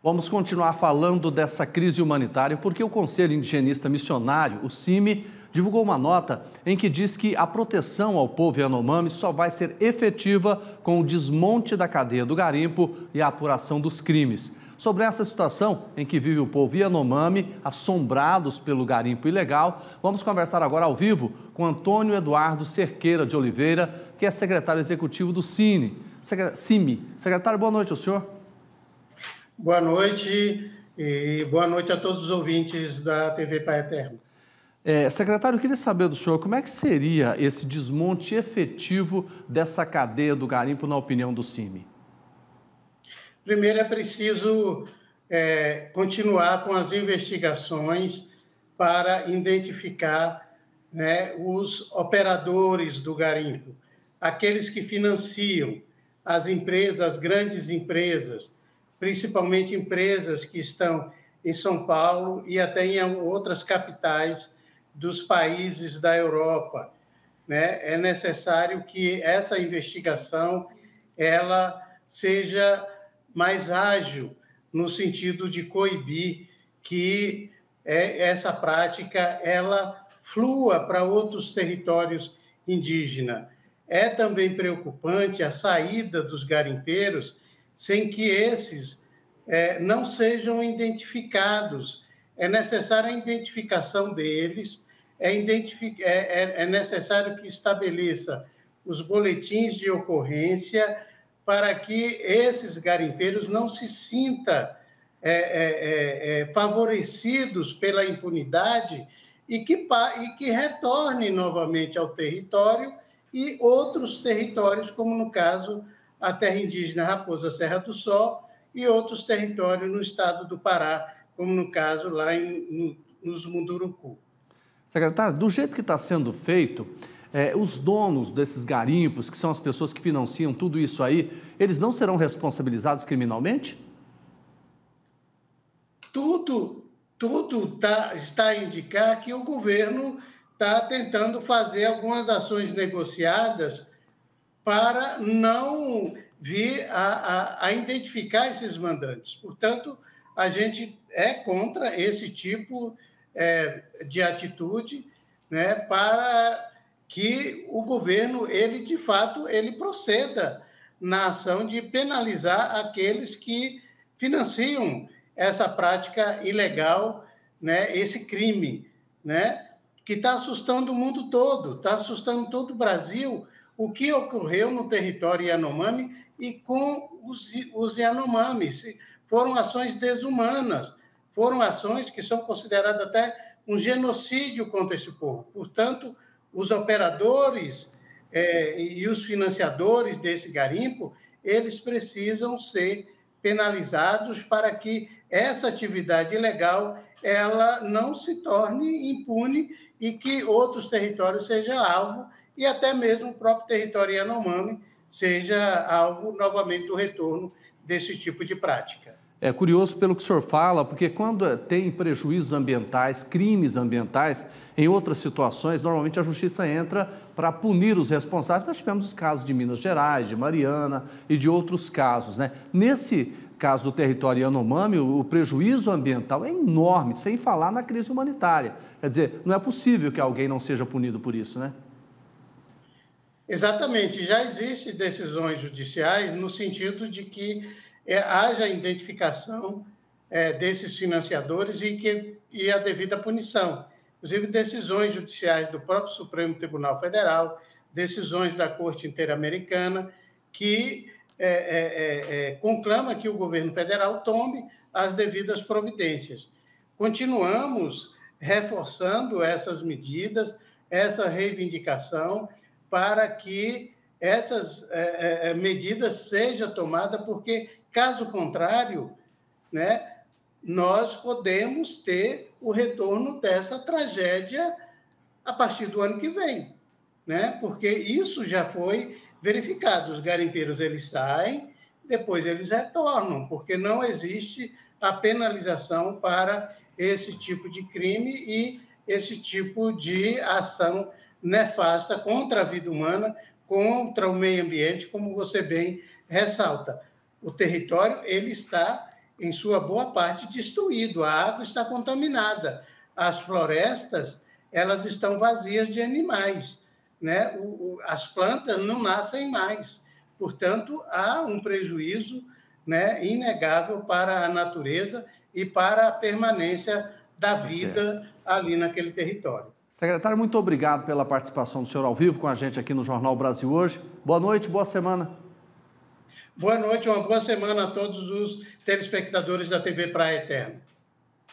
Vamos continuar falando dessa crise humanitária porque o Conselho Indigenista Missionário, o CIMI, divulgou uma nota em que diz que a proteção ao povo Yanomami só vai ser efetiva com o desmonte da cadeia do garimpo e a apuração dos crimes. Sobre essa situação em que vive o povo Yanomami, assombrados pelo garimpo ilegal, vamos conversar agora ao vivo com Antônio Eduardo Cerqueira de Oliveira, que é secretário executivo do CIMI. Secretário, boa noite ao senhor. Boa noite e boa noite a todos os ouvintes da TV Pai Eterno. Secretário, eu queria saber do senhor como é que seria esse desmonte efetivo dessa cadeia do garimpo, na opinião do CIMI? Primeiro é preciso continuar com as investigações para identificar, os operadores do garimpo, aqueles que financiam as empresas, as grandes empresas, principalmente empresas que estão em São Paulo e até em outras capitais dos países da Europa. É necessário que essa investigação ela seja mais ágil, no sentido de coibir que essa prática ela flua para outros territórios indígenas. É também preocupante a saída dos garimpeiros sem que esses não sejam identificados. É necessária a identificação deles, é necessário que estabeleça os boletins de ocorrência para que esses garimpeiros não se sintam favorecidos pela impunidade e que retornem novamente ao território e outros territórios, como no caso a terra indígena Raposa Serra do Sol e outros territórios no estado do Pará, como no caso lá nos Munduruku. Secretário, do jeito que está sendo feito, os donos desses garimpos, que são as pessoas que financiam tudo isso aí, eles não serão responsabilizados criminalmente? Tudo está a indicar que o governo está tentando fazer algumas ações negociadas para não vir a identificar esses mandantes. Portanto, a gente é contra esse tipo de atitude, para que o governo, de fato, proceda na ação de penalizar aqueles que financiam essa prática ilegal, esse crime, que está assustando o mundo todo, está assustando todo o Brasil. O que ocorreu no território Yanomami e com os Yanomamis. Foram ações desumanas, foram ações que são consideradas até um genocídio contra esse povo. Portanto, os operadores e os financiadores desse garimpo, eles precisam ser penalizados para que essa atividade ilegal ela não se torne impune e que outros territórios sejam alvo e até mesmo o próprio território Yanomami seja alvo novamente do retorno desse tipo de prática. É curioso pelo que o senhor fala, porque quando tem prejuízos ambientais, crimes ambientais, em outras situações, normalmente a justiça entra para punir os responsáveis. Nós tivemos os casos de Minas Gerais, de Mariana e de outros casos, Nesse caso do território Yanomami, o prejuízo ambiental é enorme, sem falar na crise humanitária. Quer dizer, não é possível que alguém não seja punido por isso, Exatamente. Já existem decisões judiciais no sentido de que haja identificação desses financiadores e a devida punição. Inclusive, decisões judiciais do próprio Supremo Tribunal Federal, decisões da Corte Interamericana, que conclama que o governo federal tome as devidas providências. Continuamos reforçando essas medidas, essa reivindicação, para que essas medidas sejam tomadas, porque, caso contrário, nós podemos ter o retorno dessa tragédia a partir do ano que vem, porque isso já foi verificado. Os garimpeiros eles saem, depois eles retornam, porque não existe a penalização para esse tipo de crime e esse tipo de ação nefasta contra a vida humana, contra o meio ambiente, como você bem ressalta. O território ele está em sua boa parte, destruído. A água está contaminada. As florestas, elas estão vazias de animais, né? As plantas não nascem mais. Portanto, há um prejuízo, né, inegável para a natureza e para a permanência da vida ali naquele território. Secretário, muito obrigado pela participação do senhor ao vivo com a gente aqui no Jornal Brasil Hoje. Boa noite, boa semana. Boa noite, uma boa semana a todos os telespectadores da TV Praia Eterna.